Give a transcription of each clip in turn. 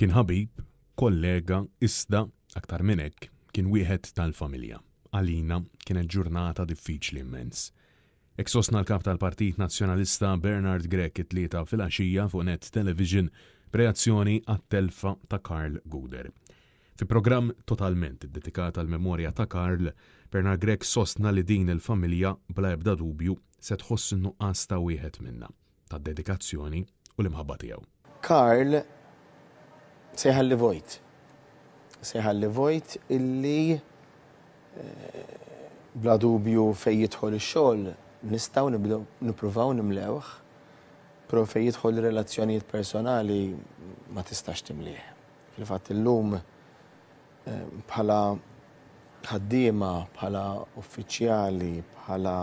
Kien ħabib, kollega, iżda aktar minn hekk kien wieħed tal-familja. Għalina kienet ġurnata diffiċli immens. Eksosna l-kap tal-Partit Nazzjonalista Bernard Grech it-tlieta fil-għaxija fuq Net Television b'reazzjoni għat-telfa ta' Karl Guder. Fi programm totalment dedikat għal memorja ta' Karl, Bernard Grech sostna li din il-familja bla ebda dubju se tħoss in-nuqqas ta' wieħed minnha, tad-dedikazzjoni u l-imħabba tiegħu. Karl seħalli vojt. Seħalli vojt illi bla dubju fej jidħol ix-xogħol nistgħu nibdew nippruvaw nimlewh, però fej jidħol relazzjonijiet personali ma tistax timlih. Fil-fatt illum bħala ħaddiema, bħala uffiċjali, bħala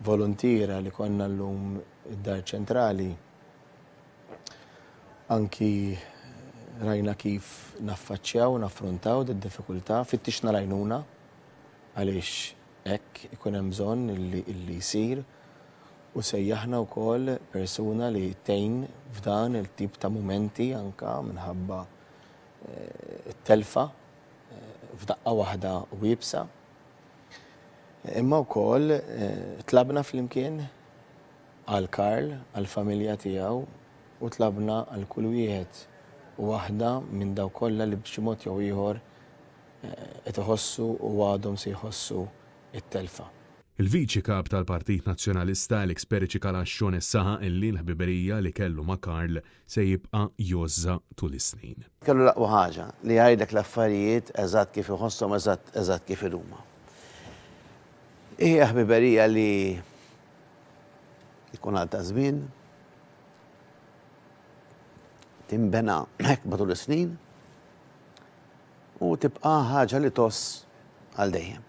volontira li konna llum id-Dar Ċentrali, anki rajna kif naffaċċjaw, naffrontaw d-diffikultà, fittixna rajnuna għaliex hekk ikun hemm bżonn illi jsir u sejjaħna wkoll persuna li tgħin f'dan il-tip ta' mumenti anke minħabba t-telfa f'daqqa waħda wiebsa. Imma wkoll tlabna flimkien għal Karl, għall familja tiegħu u tlabna għal kull wieħed u waħda minn daw kollha li b'xi mod jew ieħor qed iħossu u għadhom se jħossu it-telfa. Il-Viċi Kap tal-Partit Nazzjonalista l-Eksperiċi Kalaxxon saħa illi l-ħbiberija li kellu ma' Karl se jibqa' jozza tul is-snin. Kellu l-aqwa ħaġa li jgħidlek l-affarijiet eżatt kif iħosshom eżatt kif iduma. Hija ħbiberija li jkun għal ta' żmien timbena hekk matul is-snin u tibqa' ħaġa li toss għal dejjem.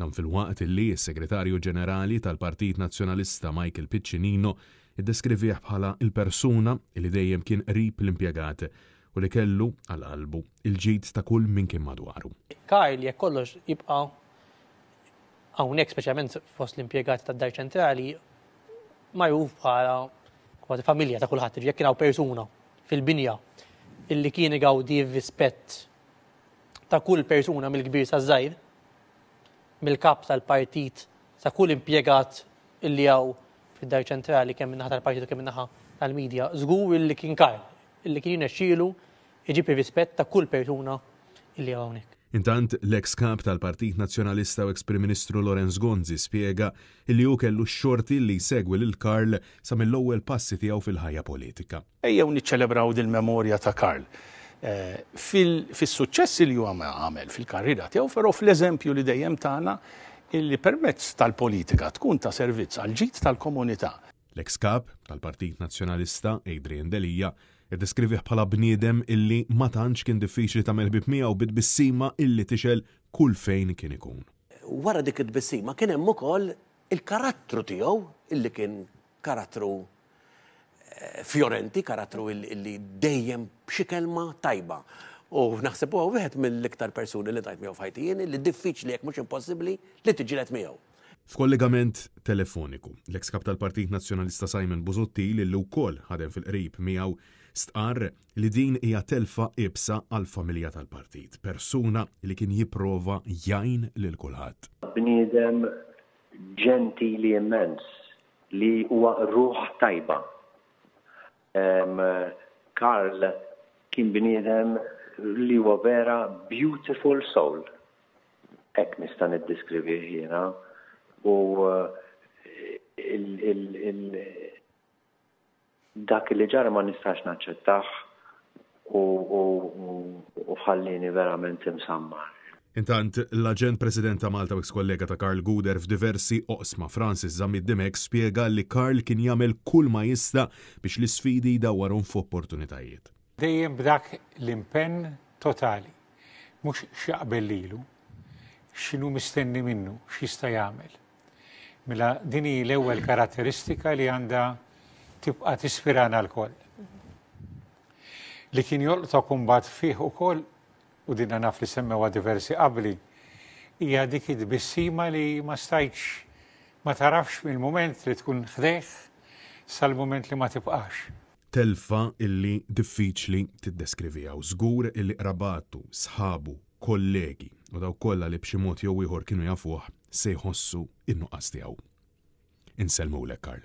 Dan fil-waqt illi s-Segretarju Ġenerali tal-Partit Nazzjonalista Michael Piccinino iddeskrivih bħala il-persuna li dejjem kien qrib l-impjegat u li kellu għal qalbu il-ġid ta' kull min kien madwaru. Karl jekk kollox jibqa' hawnhekk speċjalment fost l-impjegati tad-Dar Ċentrali magħruf bħala kważi familja ta' kulħadd, jekk kien hawn persuna fil-binja illi kien igawdi r-rispett ta' kull persuna mill-kbir sa' żgħir, mill-kap tal-partit sa' kull impjegat illi hawn fid-Dar Ċentrali kemm min-naħa tal-partit u kemm min-naħa tal-midja, żgur illi kien Karl, illi kien jirnexxielu jġib ir-rispett ta' kull persuna illi hawn hawnhekk. Intant l-eks kap tal-Partit Nazzjonalista u eks-Prim Ministru Lorenz Gonzi spjega illi hu kellu x-xorti li jsegwi lil Karl sa mill-ewwel passi tiegħu fil-ħajja politika. Ejjew niċċelebraw din-memorja ta' Karl fis-suċċessi li huwa għamel fil-karriera tiegħu, però fl-eżempju li dejjem tagħna illi permezz tal-politika tkun ta' servizz għal ġid tal-komunità. L-eks kap tal-Partit Nazzjonalista Adrian Delija iddeskrivih bħala bniedem illi ma tantx kien diffiċli tagħmel ħbieb miegħu bid-bissima illi tixel kull fejn kien ikun. Wara dik id-bissima kien hemm ukoll il-karattru tiegħu illi kien karattru fjorenti, karattru illi dejjem b'xi kelma tajba. U naħseb huwa wieħed mill-iktar persuni li tajt miegħu f'ħajti jien li diffiċli jekk mhux impossibbli li tiġilet miegħu. F'kollegament telefoniku, l-eks kap tal-Partit Nazzjonalista Simon Busuttil illi wkoll ħadem fil-qrib miegħu stqarr li din hija telfa ibsa għall-familja tal-partit, persuna li kien jipprova jgħin lil kulħadd. Bniedem ġentili immens li huwa ruħ tajba. Karl kien bniedem li huwa vera beautiful soul. Hekk nista' niddeskrivih jiena u dak li ġara ma nistax naċċettaħ u ħallini verament imsammar. Intant, l-aġent President ta' Malta u eks-kollega ta' Karl Guder f'diversi oqsma Francis Zamid Dimek spjega li Karl kien jagħmel kull ma jista' biex l-isfidi jdawwarhom f'opportunitajiet. Dejjem b'dak l-impenn totali, mhux x'jaqbel lilu, x'inhu mistenni minnu, x'jista' jagħmel. Mela din hi l-ewwel karatteristika li għandha tibqa' tispirana l-koll. Li kien jolqtok imbagħad fih ukoll u dinna naf li semmewa diversi qabli hija dik id-bissima li ma stajtx ma tarafx mill-mument li tkun ħdejh sal-mument li ma tibqax. telfa illi diffiċli tiddeskrivija u żgur illi qrabatu, sħabu, kollegi u daw kollha li b'xi mod jew ieħor kienu jafuh se jħossu in-nuqqas tiegħu. Inselmulek, Karl.